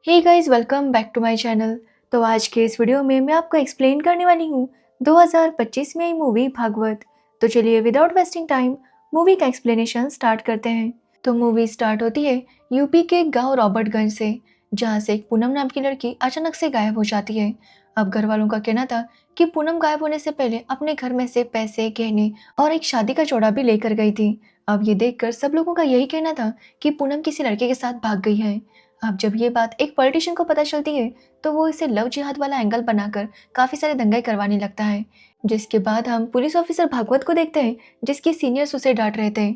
Hey guys, welcome back to my channel. तो आज के इस वीडियो में मैं आपको एक्सप्लेन करने वाली हूँ 2025 में आई मूवी भागवत। तो चलिए विदाउट वेस्टिंग टाइम मूवी का एक्सप्लेनेशन स्टार्ट करते हैं। तो मूवी स्टार्ट होती है यूपी के गांव रॉबर्टगंज से, जहाँ से एक पूनम नाम की लड़की अचानक से गायब हो जाती है। अब घर वालों का कहना था कि पूनम गायब होने से पहले अपने घर में से पैसे, गहने और एक शादी का जोड़ा भी लेकर गई थी। अब ये देखकर सब लोगों का यही कहना था कि पूनम किसी लड़के के साथ भाग गई है। अब जब ये बात एक पॉलिटिशियन को पता चलती है तो वो इसे लव जिहाद वाला एंगल बनाकर काफी सारे दंगे करवाने लगता है। जिसके बाद हम पुलिस ऑफिसर भागवत को देखते हैं, जिसके सीनियर्स उसे डांट रहे थे।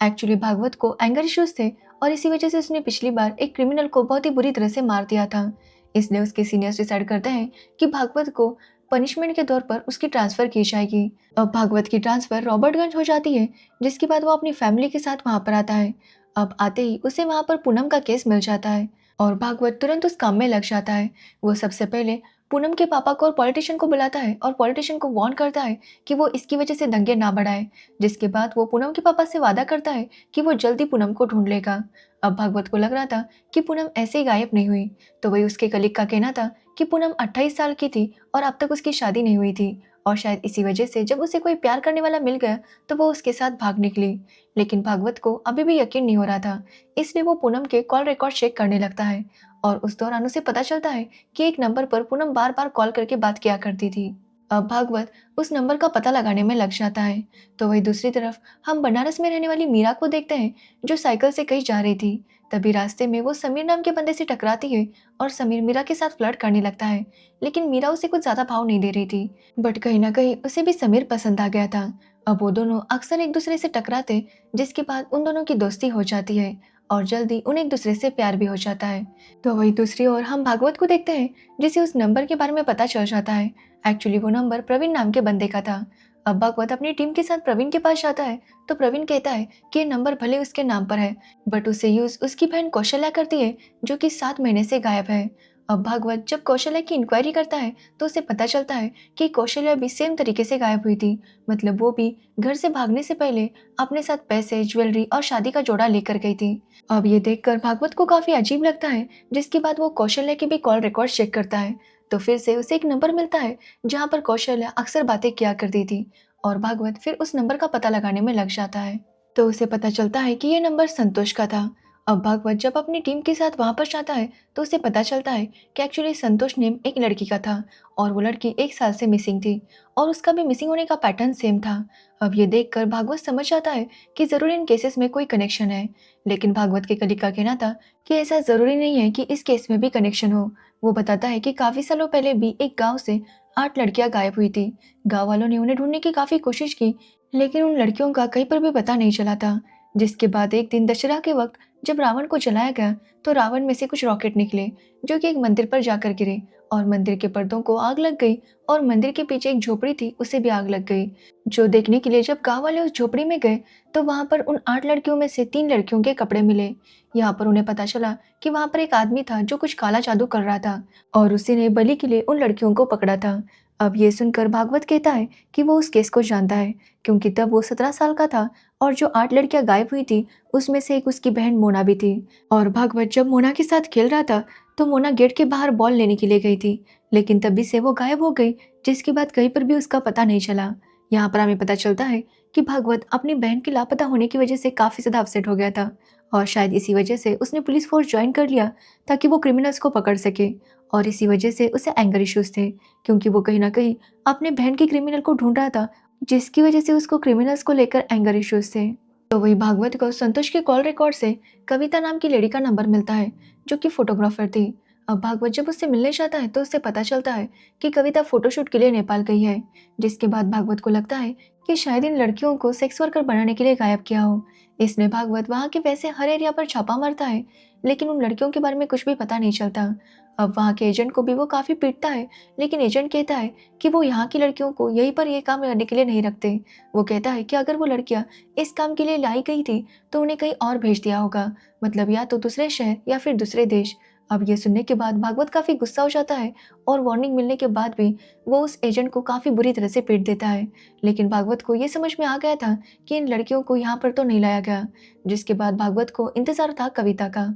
एक्चुअली भागवत को एंगर इश्यूज थे और इसी वजह से उसने पिछली बार एक क्रिमिनल को बहुत ही बुरी तरह से मार दिया था। इसलिए उसके सीनियर्स डिसाइड करते हैं कि भागवत को पनिशमेंट के तौर पर उसकी ट्रांसफर की जाएगी। अब भागवत की ट्रांसफर रॉबर्टगंज हो जाती है, जिसके बाद वो अपनी फैमिली के साथ वहां पर आता है। अब आते ही उसे वहां पर पूनम का केस मिल जाता है और भागवत तुरंत उस काम में लग जाता है। वो सबसे पहले पूनम के पापा को और पॉलिटिशियन को बुलाता है और पॉलिटिशियन को वार्न करता है कि वो इसकी वजह से दंगे ना बढ़ाए। जिसके बाद वो पूनम के पापा से वादा करता है कि वो जल्दी पूनम को ढूंढ लेगा। अब भागवत को लग रहा था कि पूनम ऐसे ही गायब नहीं हुई, तो वही उसके कलीग का कहना था कि पूनम 28 साल की थी और अब तक उसकी शादी नहीं हुई थी, और शायद इसी वजह से जब उसे कोई प्यार करने वाला मिल गया तो वो उसके साथ भाग निकली। लेकिन भागवत को अभी भी यकीन नहीं हो रहा था, इसलिए वो पूनम के कॉल रिकॉर्ड चेक करने लगता है और उस दौरान उसे पता चलता है कि एक नंबर पर पूनम बार बार कॉल करके बात किया करती थी। अब भागवत उस नंबर का पता लगाने में लग जाता है। तो वही दूसरी तरफ हम बनारस में रहने वाली मीरा को देखते हैं, जो साइकिल से कहीं जा रही थी। तभी रास्ते में वो समीर नाम के बंदे से टकराती है और समीर मीरा के साथ फ्लर्ट करने लगता है। लेकिन मीरा उसे कुछ ज्यादा भाव नहीं दे रही थी, बट कहीं ना कहीं उसे भी समीर पसंद आ गया था। अब वो दोनों अक्सर एक दूसरे से टकराते, जिसके बाद उन दोनों की दोस्ती हो जाती है और जल्दी उन्हें एक दूसरे से प्यार भी हो जाता है। तो वही दूसरी ओर हम भागवत को देखते हैं, जिसे उस नंबर के बारे में पता चल जाता है। एक्चुअली वो नंबर प्रवीण नाम के बंदे का था। अब भागवत अपनी टीम के साथ प्रवीण के पास जाता है, तो प्रवीण कहता है कि ये नंबर भले उसके नाम पर है, बट उसे यूज उसकी बहन कौशल्या करती है, जो कि 7 महीने से गायब है। अब भागवत जब कौशल्या की इंक्वायरी करता है तो उसे पता चलता है कि कौशल्या भी सेम तरीके से गायब हुई थी। मतलब वो भी घर से भागने से पहले अपने साथ पैसे, ज्वेलरी और शादी का जोड़ा लेकर गई थी। अब ये देखकर भागवत को काफी अजीब लगता है, जिसके बाद वो कौशल्या के भी कॉल रिकॉर्ड चेक करता है। तो फिर से उसे एक नंबर मिलता है जहाँ पर कौशल्या अक्सर बातें किया करती थी, और भागवत फिर उस नंबर का पता लगाने में लग जाता है। तो उसे पता चलता है कि ये नंबर संतोष का था। अब भागवत जब अपनी टीम के साथ वहां पर जाता है तो उसे पता चलता है कि एक्चुअली संतोष नेम एक लड़की का था और वो लड़की 1 साल से मिसिंग थी और उसका भी मिसिंग होने का पैटर्न सेम था। अब ये देखकर भागवत समझ जाता है कि जरूर इन केसेस में कोई कनेक्शन है। लेकिन भागवत के कलीग का कहना था कि ऐसा जरूरी नहीं है कि इस केस में भी कनेक्शन हो। वो बताता है कि काफी सालों पहले भी एक गाँव से 8 लड़कियां गायब हुई थी। गाँव वालों ने उन्हें ढूंढने की काफी कोशिश की, लेकिन उन लड़कियों का कहीं पर भी पता नहीं चला था। जिसके बाद एक दिन दशहरा के वक्त जब रावण को जलाया गया तो रावण में से कुछ रॉकेट निकले, जो कि एक मंदिर पर जाकर गिरे और मंदिर के पर्दों को आग लग गई और मंदिर के पीछे एक झोपड़ी थी, उसे भी आग लग गई। जो देखने के लिए जब गांव वाले उस झोपड़ी में गए तो वहां पर उन 8 लड़कियों में से 3 लड़कियों के कपड़े मिले। यहाँ पर उन्हें पता चला कि वहां पर एक आदमी था जो कुछ काला जादू कर रहा था और उसी ने बलि के लिए उन लड़कियों को पकड़ा था। अब ये सुनकर भागवत कहता है कि वो उस केस को जानता है, क्योंकि तब वो 17 साल का था और जो 8 लड़कियां गायब हुई थी उसमें से एक उसकी बहन मोना भी थी। और भागवत जब मोना के साथ खेल रहा था तो मोना गेट के बाहर बॉल लेने के लिए गई थी, लेकिन तभी से वो गायब हो गई, जिसके बाद कहीं पर भी उसका पता नहीं चला। यहाँ पर हमें पता चलता है कि भागवत अपनी बहन के लापता होने की वजह से काफी ज्यादा अपसेट हो गया था और शायद इसी वजह से उसने पुलिस फोर्स ज्वाइन कर लिया ताकि वो क्रिमिनल्स को पकड़ सके। और इसी वजह से उसे एंगर इश्यूज थे, क्योंकि वो कहीं ना कहीं अपने बहन के क्रिमिनल को ढूंढ रहा था, जिसकी वजह से उसको क्रिमिनल्स को लेकर एंगर इश्यूज थे। तो वही भागवत को संतोष के कॉल रिकॉर्ड से कविता नाम की लेडी का नंबर मिलता है, जो कि फोटोग्राफर थी। अब भागवत जब उससे मिलने जाता है तो उससे पता चलता है कि कविता फोटोशूट के लिए नेपाल गई है। जिसके बाद भागवत को लगता है कि शायद इन लड़कियों को सेक्स वर्कर बनाने के लिए गायब किया हो। इसलिए भागवत वहाँ के वैसे हर एरिया पर छापा मारता है, लेकिन उन लड़कियों के बारे में कुछ भी पता नहीं चलता। अब वहाँ के एजेंट को भी वो काफी पीटता है, लेकिन एजेंट कहता है कि वो यहाँ की लड़कियों को यहीं पर ये काम करने के लिए नहीं रखते। वो कहता है कि अगर वो लड़कियां इस काम के लिए लाई गई थी तो उन्हें कहीं और भेज दिया होगा, मतलब या तो दूसरे शहर या फिर दूसरे देश। अब ये सुनने के बाद भागवत काफी गुस्सा हो जाता है और वार्निंग मिलने के बाद भी वो उस एजेंट को काफी बुरी तरह से पीट देता है। लेकिन भागवत को ये समझ में आ गया था कि इन लड़कियों को यहाँ पर तो नहीं लाया गया। जिसके बाद भागवत को इंतजार था कविता का।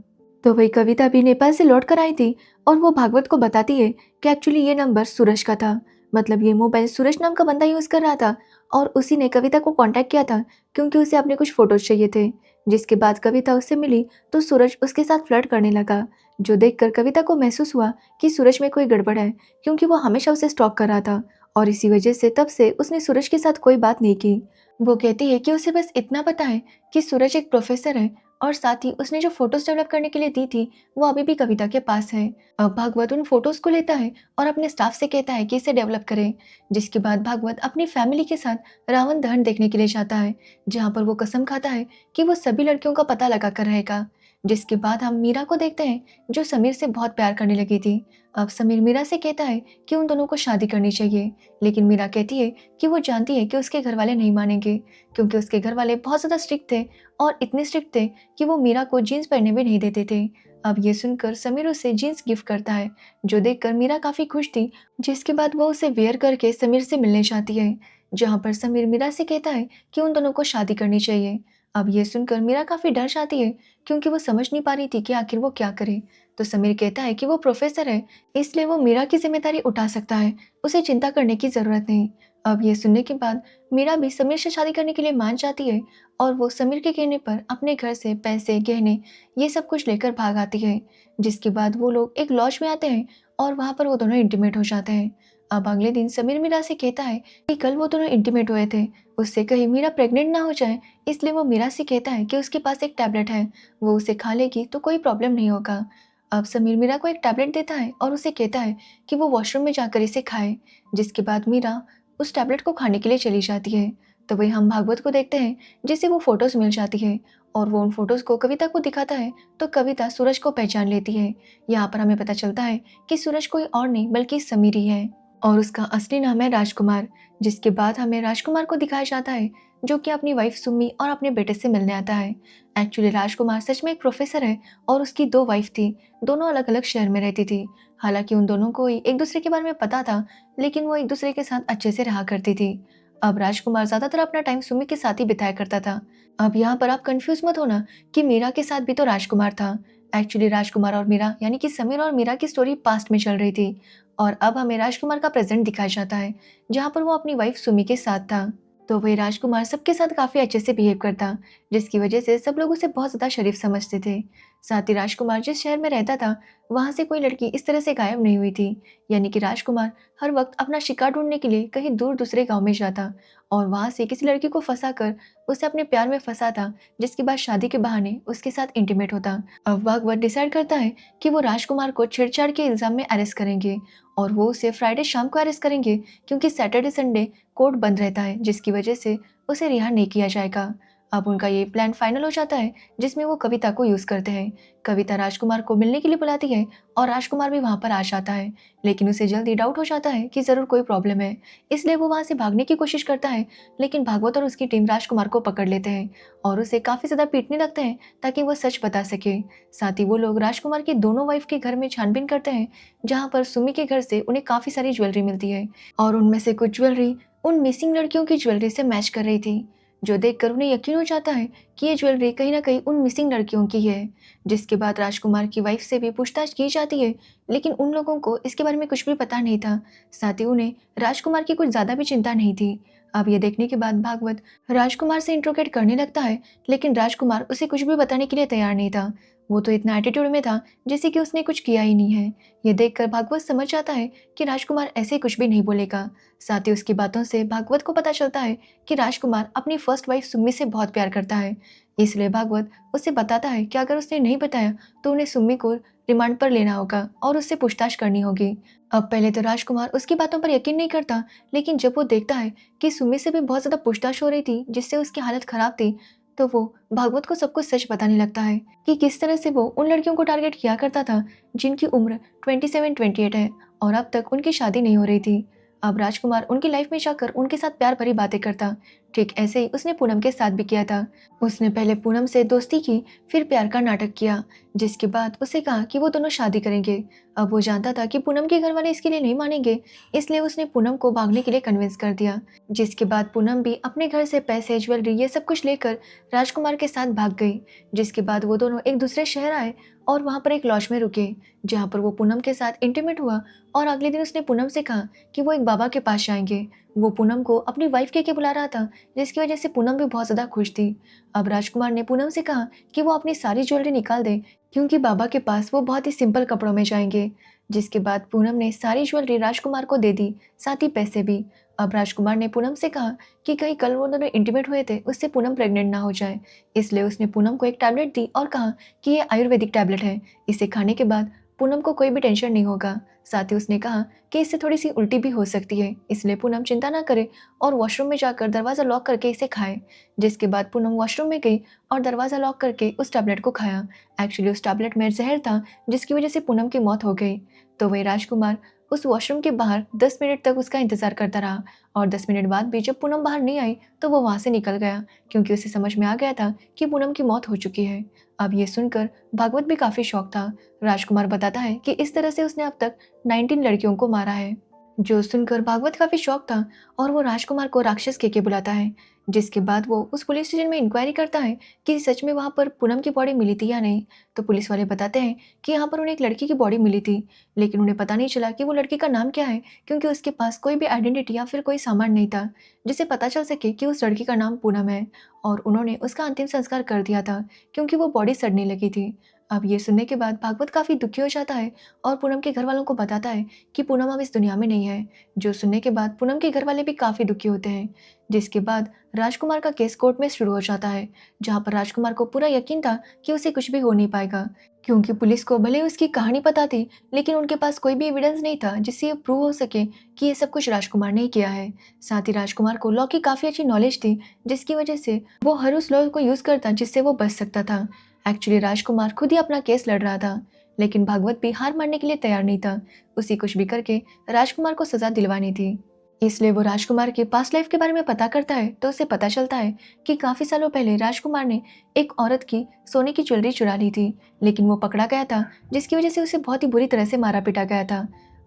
तो वही कविता भी नेपाल से लौट कर आई थी और वो भागवत को बताती है कि एक्चुअली ये नंबर सूरज का था। मतलब ये मोबाइल सूरज नाम का बंदा यूज़ कर रहा था और उसी ने कविता को कांटेक्ट किया था क्योंकि उसे अपने कुछ फ़ोटोज़ चाहिए थे। जिसके बाद कविता उससे मिली तो सूरज उसके साथ फ्लर्ट करने लगा, जो देखकर कविता को महसूस हुआ कि सूरज में कोई गड़बड़ है क्योंकि वो हमेशा उसे स्टॉक कर रहा था और इसी वजह से तब से उसने सूरज के साथ कोई बात नहीं की। वो कहती है कि उसे बस इतना पता है कि सूरज एक प्रोफ़ेसर है और साथ ही उसने जो फ़ोटोज़ डेवलप करने के लिए दी थी, वो अभी भी कविता के पास है। अब भागवत उन फ़ोटोज़ को लेता है और अपने स्टाफ से कहता है कि इसे डेवलप करें। जिसके बाद भागवत अपनी फैमिली के साथ रावण दहन देखने के लिए जाता है, जहाँ पर वो कसम खाता है कि वो सभी लड़कियों का पता लगा कर रहेगा। जिसके बाद हम मीरा को देखते हैं, जो समीर से बहुत प्यार करने लगी थी। अब समीर मीरा से कहता है कि उन दोनों को शादी करनी चाहिए, लेकिन मीरा कहती है कि वो जानती है कि उसके घरवाले नहीं मानेंगे, क्योंकि उसके घरवाले बहुत ज़्यादा स्ट्रिक्ट थे और इतने स्ट्रिक्ट थे कि वो मीरा को जीन्स पहनने भी नहीं देते थे। अब ये सुनकर समीर उसे जीन्स गिफ्ट करता है, जो देखकर मीरा काफ़ी खुश थी। जिसके बाद वो उसे वेयर करके समीर से मिलने जाती है, जहाँ पर समीर मीरा से कहता है कि उन दोनों को शादी करनी चाहिए। अब ये सुनकर मीरा काफ़ी डर जाती है क्योंकि वो समझ नहीं पा रही थी कि आखिर वो क्या करे। तो समीर कहता है कि वो प्रोफेसर है, इसलिए वो मीरा की जिम्मेदारी उठा सकता है, उसे चिंता करने की ज़रूरत नहीं। अब ये सुनने के बाद मीरा भी समीर से शादी करने के लिए मान जाती है और वो समीर के कहने पर अपने घर से पैसे, गहने ये सब कुछ लेकर भाग आती है। जिसके बाद वो लोग एक लॉज में आते हैं और वहाँ पर वो दोनों इंटीमेट हो जाते हैं। अब अगले दिन समीर मीरा से कहता है कि कल वो दोनों इंटीमेट हुए थे, उससे कहीं मीरा प्रेग्नेंट ना हो जाए, इसलिए वो मीरा से कहता है कि उसके पास एक टैबलेट है, वो उसे खा लेगी तो कोई प्रॉब्लम नहीं होगा। अब समीर मीरा को एक टैबलेट देता है और उसे कहता है कि वो वॉशरूम में जाकर इसे खाए। जिसके बाद मीरा उस टैबलेट को खाने के लिए चली जाती है। तो वही हम भागवत को देखते हैं, जिसे वो फ़ोटोज़ मिल जाती है और वो उन फ़ोटोज़ को कविता को दिखाता है, तो कविता सूरज को पहचान लेती है। यहाँ पर हमें पता चलता है कि सूरज कोई और नहीं बल्कि समीर ही है और उसका असली नाम है राजकुमार। जिसके बाद हमें राजकुमार को दिखाया जाता है, जो कि अपनी वाइफ सुम्मी और अपने बेटे से मिलने आता है। एक्चुअली राजकुमार सच में एक प्रोफेसर है और उसकी 2 वाइफ थी, दोनों अलग-अलग शहर में रहती थी। हालाँकि उन दोनों को ही एक-दूसरे के बारे में पता था, लेकिन वो एक-दूसरे के साथ अच्छे से रहा करती थी। अब राजकुमार ज़्यादातर अपना टाइम सुम्मी के साथ ही बिताया करता था। अब यहाँ पर आप कन्फ्यूज़ मत होना कि मीरा के साथ भी तो राजकुमार था। एक्चुअली राजकुमार और मीरा यानी कि समीर और मीरा की स्टोरी पास्ट में चल रही थी और अब हमें राजकुमार का प्रेज़ेंट दिखाया जाता है, जहाँ पर वो अपनी वाइफ सुम्मी के साथ था। तो वही राजकुमार सबके साथ काफ़ी अच्छे से बिहेव करता, जिसकी वजह से सब लोग उसे बहुत ज़्यादा शरीफ समझते थे। साथ ही राजकुमार जिस शहर में रहता था, वहाँ से कोई लड़की इस तरह से गायब नहीं हुई थी, यानी कि राजकुमार हर वक्त अपना शिकार ढूंढने के लिए कहीं दूर दूसरे गांव में जाता और वहाँ से किसी लड़की को फंसाकर उसे अपने प्यार में फंसाता, जिसके बाद शादी के बहाने उसके साथ इंटीमेट होता। अब भागवत डिसाइड करता है कि वो राजकुमार को छेड़छाड़ के इल्ज़ाम में अरेस्ट करेंगे और वो उसे फ्राइडे शाम को अरेस्ट करेंगे, क्योंकि सैटरडे संडे कोर्ट बंद रहता है, जिसकी वजह से उसे रिहा नहीं किया जाएगा। अब उनका ये प्लान फाइनल हो जाता है, जिसमें वो कविता को यूज़ करते हैं। कविता राजकुमार को मिलने के लिए बुलाती है और राजकुमार भी वहाँ पर आ जाता है, लेकिन उसे जल्दी डाउट हो जाता है कि ज़रूर कोई प्रॉब्लम है, इसलिए वो वहाँ से भागने की कोशिश करता है। लेकिन भागवत और उसकी टीम राजकुमार को पकड़ लेते हैं और उसे काफ़ी ज़्यादा पीटने लगते हैं ताकि वो सच बता सके। साथ ही वो लोग राजकुमार की दोनों वाइफ के घर में छानबीन करते हैं, जहाँ पर सुमी के घर से उन्हें काफ़ी सारी ज्वेलरी मिलती है और उनमें से कुछ ज्वेलरी उन मिसिंग लड़कियों की ज्वेलरी से मैच कर रही थी, जो देखकर उन्हें यकीन हो जाता है कि ये ज्वेलरी कहीं न कहीं उन मिसिंग लड़कियों की है। जिसके बाद राजकुमार की वाइफ से भी पूछताछ की जाती है, लेकिन उन लोगों को इसके बारे में कुछ भी पता नहीं था। साथ ही उन्हें राजकुमार की कुछ ज़्यादा भी चिंता नहीं थी। अब ये देखने के बाद भागवत राजकुमार से इंट्रोगेट करने लगता है, लेकिन राजकुमार उसे कुछ भी बताने के लिए तैयार नहीं था। वो तो इतना एटीट्यूड में था जैसे कि उसने कुछ किया ही नहीं है। ये देखकर भागवत समझ जाता है कि राजकुमार ऐसे कुछ भी नहीं बोलेगा। साथ ही उसकी बातों से भागवत को पता चलता है कि राजकुमार अपनी फर्स्ट वाइफ सुम्मी से बहुत प्यार करता है। इसलिए भागवत उसे बताता है कि अगर उसने नहीं बताया तो उन्हें सुम्मी को रिमांड पर लेना होगा और उससे पूछताछ करनी होगी। अब पहले तो राजकुमार उसकी बातों पर यकीन नहीं करता, लेकिन जब वो देखता है कि सुम्मी से भी बहुत ज़्यादा पूछताछ हो रही थी, जिससे उसकी हालत ख़राब थी, तो वो भागवत को सब कुछ सच बताने लगता है कि किस तरह से वो उन लड़कियों को टारगेट किया करता था जिनकी उम्र 27-28 है और अब तक उनकी शादी नहीं हो रही थी। अब राजकुमार उनकी लाइफ में जाकर उनके साथ प्यार भरी बातें करता, ठीक ऐसे ही उसने पूनम के साथ भी किया था। उसने पहले पूनम से दोस्ती की, फिर प्यार का नाटक किया, जिसके बाद उसे कहा कि वो दोनों शादी करेंगे। अब वो जानता था कि पूनम के घर वाले इसके लिए नहीं मानेंगे, इसलिए उसने पूनम को भागने के लिए कन्विंस कर दिया। जिसके बाद पूनम भी अपने घर से पैसे, ज्वेलरी ये सब कुछ लेकर राजकुमार के साथ भाग गई। जिसके बाद वो दोनों एक दूसरे शहर आए और वहाँ पर एक लॉज में रुके, जहाँ पर वो पूनम के साथ इंटीमेट हुआ। और अगले दिन उसने पूनम से कहा कि वो एक बाबा के पास जाएंगे। वो पूनम को अपनी वाइफ कह के बुला रहा था, जिसकी वजह से पूनम भी बहुत ज़्यादा खुश थी। अब राजकुमार ने पूनम से कहा कि वो अपनी सारी ज्वेलरी निकाल दे, क्योंकि बाबा के पास वो बहुत ही सिंपल कपड़ों में जाएंगे। जिसके बाद पूनम ने सारी ज्वेलरी राजकुमार को दे दी, साथ ही पैसे भी। अब राजकुमार ने पूनम से कहा कि कहीं कल वो दोनों इंटीमेट हुए थे, उससे पूनम प्रेग्नेंट ना हो जाए, इसलिए उसने पूनम को एक टैबलेट दी और कहा कि ये आयुर्वेदिक टैबलेट है, इसे खाने के बाद पूनम को कोई भी टेंशन नहीं होगा। साथ ही उसने कहा कि इससे थोड़ी सी उल्टी भी हो सकती है, इसलिए पूनम चिंता ना करे और वॉशरूम में जाकर दरवाज़ा लॉक करके इसे खाए। जिसके बाद पूनम वॉशरूम में गई और दरवाज़ा लॉक करके उस टैबलेट को खाया। एक्चुअली उस टैबलेट में जहर था, जिसकी वजह से पूनम की मौत हो गई। तो वही राजकुमार उस वॉशरूम के बाहर 10 मिनट तक उसका इंतज़ार करता रहा, और 10 मिनट बाद भी जब पूनम बाहर नहीं आई तो वो वहाँ से निकल गया, क्योंकि उसे समझ में आ गया था कि पूनम की मौत हो चुकी है। अब ये सुनकर भागवत भी काफ़ी शॉक था। राजकुमार बताता है कि इस तरह से उसने अब तक 19 लड़कियों को मारा है। जो सुनकर भागवत काफी शॉक था और वो राजकुमार को राक्षस कह के बुलाता है। जिसके बाद वो उस पुलिस स्टेशन में इंक्वायरी करता है कि सच में वहाँ पर पूनम की बॉडी मिली थी या नहीं। तो पुलिस वाले बताते हैं कि यहाँ पर उन्हें एक लड़की की बॉडी मिली थी, लेकिन उन्हें पता नहीं चला कि वो लड़की का नाम क्या है, क्योंकि उसके पास कोई भी आइडेंटिटी या फिर कोई सामान नहीं था जिसे पता चल सके कि उस लड़की का नाम पूनम है। और उन्होंने उसका अंतिम संस्कार कर दिया था, क्योंकि वो बॉडी सड़ने लगी थी। अब ये सुनने के बाद भागवत काफी दुखी हो जाता है और पूनम के घर वालों को बताता है कि पूनम अब इस दुनिया में नहीं है। जो सुनने के बाद पूनम के घर वाले भी काफ़ी दुखी होते हैं। जिसके बाद राजकुमार का केस कोर्ट में शुरू हो जाता है, जहाँ पर राजकुमार को पूरा यकीन था कि उसे कुछ भी हो नहीं पाएगा, क्योंकि पुलिस को भले ही उसकी कहानी पता थी, लेकिन उनके पास कोई भी एविडेंस नहीं था जिससे ये प्रूव हो सके कि ये सब कुछ राजकुमार ने ही किया है। साथ ही राजकुमार को लॉ की काफ़ी अच्छी नॉलेज थी, जिसकी वजह से वो हर उस लॉ को यूज़ करता जिससे वो बच सकता था। एक्चुअली राजकुमार खुद ही अपना केस लड़ रहा था, लेकिन भागवत भी हार मानने के लिए तैयार नहीं था। उसी कुछ भी करके राजकुमार को सजा दिलवानी थी। इसलिए वो राजकुमार के पास्ट लाइफ के बारे में पता करता है, तो उसे पता चलता है कि काफ़ी सालों पहले राजकुमार ने एक औरत की सोने की ज्वेलरी चुरा ली थी, लेकिन वो पकड़ा गया था, जिसकी वजह से उसे बहुत ही बुरी तरह से मारा पीटा गया था।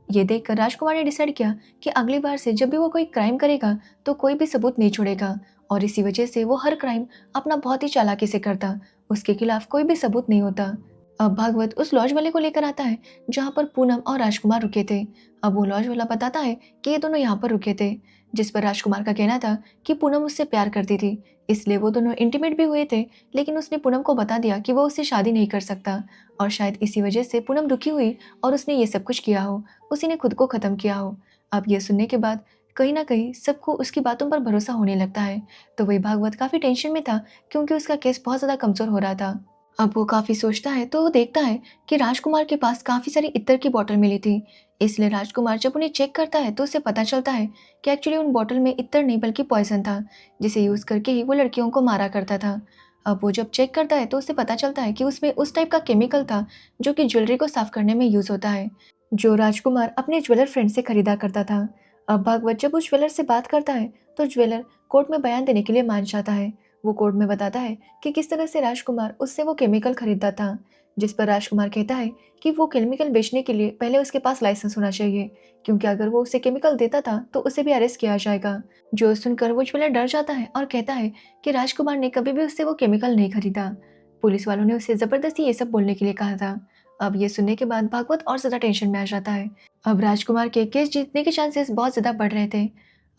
ये देखकर राजकुमार ने डिसाइड किया कि अगली बार से जब भी वो कोई क्राइम करेगा तो कोई भी सबूत नहीं छोड़ेगा, और इसी वजह से वो हर क्राइम अपना बहुत ही चालाकी से करता, उसके खिलाफ कोई भी सबूत नहीं होता। अब भागवत उस लॉज वाले को लेकर आता है जहाँ पर पूनम और राजकुमार रुके थे। अब वो लॉज वाला बताता है कि ये दोनों यहाँ पर रुके थे, जिस पर राजकुमार का कहना था कि पूनम उससे प्यार करती थी, इसलिए वो दोनों इंटीमेट भी हुए थे, लेकिन उसने पूनम को बता दिया कि वो उससे शादी नहीं कर सकता, और शायद इसी वजह से पूनम दुखी हुई और उसने ये सब कुछ किया हो, उसी ने खुद को ख़त्म किया हो। अब ये सुनने के बाद कहीं ना कहीं सबको उसकी बातों पर भरोसा होने लगता है। तो वही भागवत काफ़ी टेंशन में था, क्योंकि उसका केस बहुत ज़्यादा कमज़ोर हो रहा था। अब वो काफ़ी सोचता है तो वो देखता है कि राजकुमार के पास काफ़ी सारी इत्र की बोतल मिली थी। इसलिए राजकुमार जब उन्हें चेक करता है तो उसे पता चलता है कि एक्चुअली उन बोतल में इत्र नहीं बल्कि पॉइजन था, जिसे यूज़ करके ही वो लड़कियों को मारा करता था। अब वो जब चेक करता है तो उसे पता चलता है कि उसमें उस टाइप का केमिकल था जो कि ज्वेलरी को साफ करने में यूज़ होता है, जो राजकुमार अपने ज्वेलर फ्रेंड से खरीदा करता था। अब भागवत जब उस ज्वेलर से बात करता है तो ज्वेलर कोर्ट में बयान देने के लिए मान जाता है। वो कोर्ट में बताता है कि किस तरह से राजकुमार उससे वो केमिकल खरीदता था, जिस पर राजकुमार कहता है कि वो केमिकल बेचने के लिए पहले उसके पास लाइसेंस होना चाहिए, क्योंकि अगर वो उसे केमिकल देता था तो उसे भी अरेस्ट किया जाएगा। जो सुनकर वो ज्वेलर डर जाता है और कहता है कि राजकुमार ने कभी भी उससे वो केमिकल नहीं खरीदा, पुलिस वालों ने उसे ज़बरदस्ती ये सब बोलने के लिए कहा था। अब ये सुनने के बाद भागवत और ज़्यादा टेंशन में आ जाता है। अब राजकुमार के केस जीतने के चांसेस बहुत ज़्यादा बढ़ रहे थे।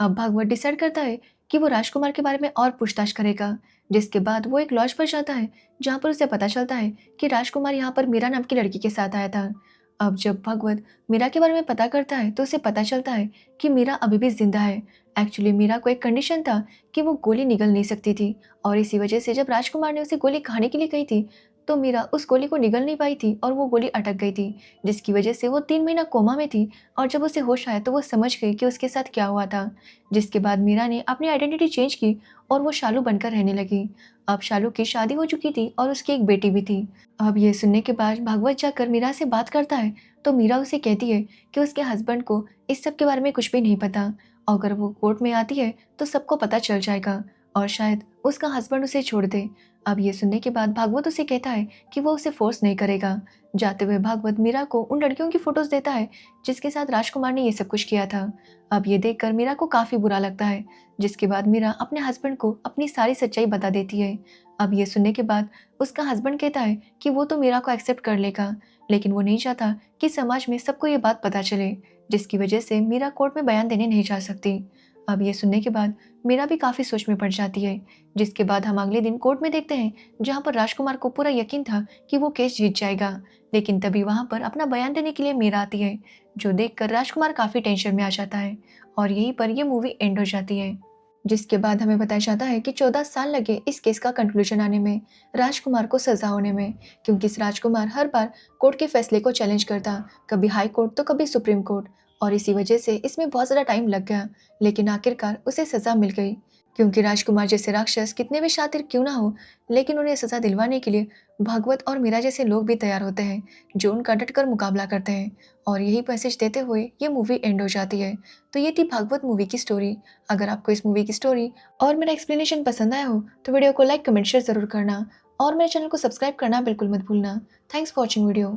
अब भागवत डिसाइड करता है कि वो राजकुमार के बारे में और पूछताछ करेगा। जिसके बाद वो एक लॉज पर जाता है, जहाँ पर उसे पता चलता है कि राजकुमार यहाँ पर मीरा नाम की लड़की के साथ आया था। अब जब भगवत मीरा के बारे में पता करता है तो उसे पता चलता है कि मीरा अभी भी जिंदा है। एक्चुअली मीरा को एक कंडीशन था कि वो गोली निगल नहीं सकती थी, और इसी वजह से जब राजकुमार ने उसे गोली खाने के लिए कही थी तो मीरा उस गोली को निगल नहीं पाई थी और वो गोली अटक गई थी, जिसकी वजह से वो 3 महीना कोमा में थी। और जब उसे होश आया तो वो समझ गई कि उसके साथ क्या हुआ था। जिसके बाद मीरा ने अपनी आइडेंटिटी चेंज की और वो शालू बनकर रहने लगी। अब शालू की शादी हो चुकी थी और उसकी एक बेटी भी थी। अब ये सुनने के बाद भागवत जाकर मीरा से बात करता है तो मीरा उसे कहती है कि उसके हस्बैंड को इस सब के बारे में कुछ भी नहीं पता, अगर वो कोर्ट में आती है तो सबको पता चल जाएगा और शायद उसका हस्बैंड उसे छोड़ दे। अब ये सुनने के बाद भागवत उसे कहता है कि वो उसे फोर्स नहीं करेगा। जाते हुए भागवत मीरा को उन लड़कियों की फोटोज देता है जिसके साथ राजकुमार ने ये सब कुछ किया था। अब ये देखकर मीरा को काफी बुरा लगता है, जिसके बाद मीरा अपने हस्बैंड को अपनी सारी सच्चाई बता देती है। अब ये सुनने के बाद उसका हस्बैंड कहता है कि वो तो मीरा को एक्सेप्ट कर लेगा, लेकिन वो नहीं चाहता कि समाज में सबको ये बात पता चले, जिसकी वजह से मीरा कोर्ट में बयान देने नहीं जा सकती। अब ये सुनने के बाद मीरा भी काफी सोच में पड़ जाती है, जिसके बाद हम अगले दिन कोर्ट में देखते हैं जहाँ पर राजकुमार को पूरा यकीन था कि वो केस जीत जाएगा। लेकिन तभी वहाँ पर अपना बयान देने के लिए मीरा आती है, जो देखकर राजकुमार काफी टेंशन में आ जाता है और यहीं पर यह मूवी एंड हो जाती है। जिसके बाद हमें बताया जाता है कि 14 साल लगे इस केस का कंक्लूजन आने में, राजकुमार को सजा होने में, क्योंकि इस राजकुमार हर बार कोर्ट के फैसले को चैलेंज करता, कभी हाई कोर्ट तो कभी सुप्रीम कोर्ट, और इसी वजह से इसमें बहुत ज़्यादा टाइम लग गया। लेकिन आखिरकार उसे सजा मिल गई, क्योंकि राजकुमार जैसे राक्षस कितने भी शातिर क्यों ना हो, लेकिन उन्हें सजा दिलवाने के लिए भागवत और मीरा जैसे लोग भी तैयार होते हैं, जो उनका डटकर मुकाबला करते हैं। और यही मैसेज देते हुए ये मूवी एंड हो जाती है। तो ये थी भागवत मूवी की स्टोरी। अगर आपको इस मूवी की स्टोरी और मेरा एक्सप्लेनेशन पसंद आया हो तो वीडियो को लाइक कमेंट शेयर ज़रूर करना और मेरे चैनल को सब्सक्राइब करना बिल्कुल मत भूलना। Thanks for watching video.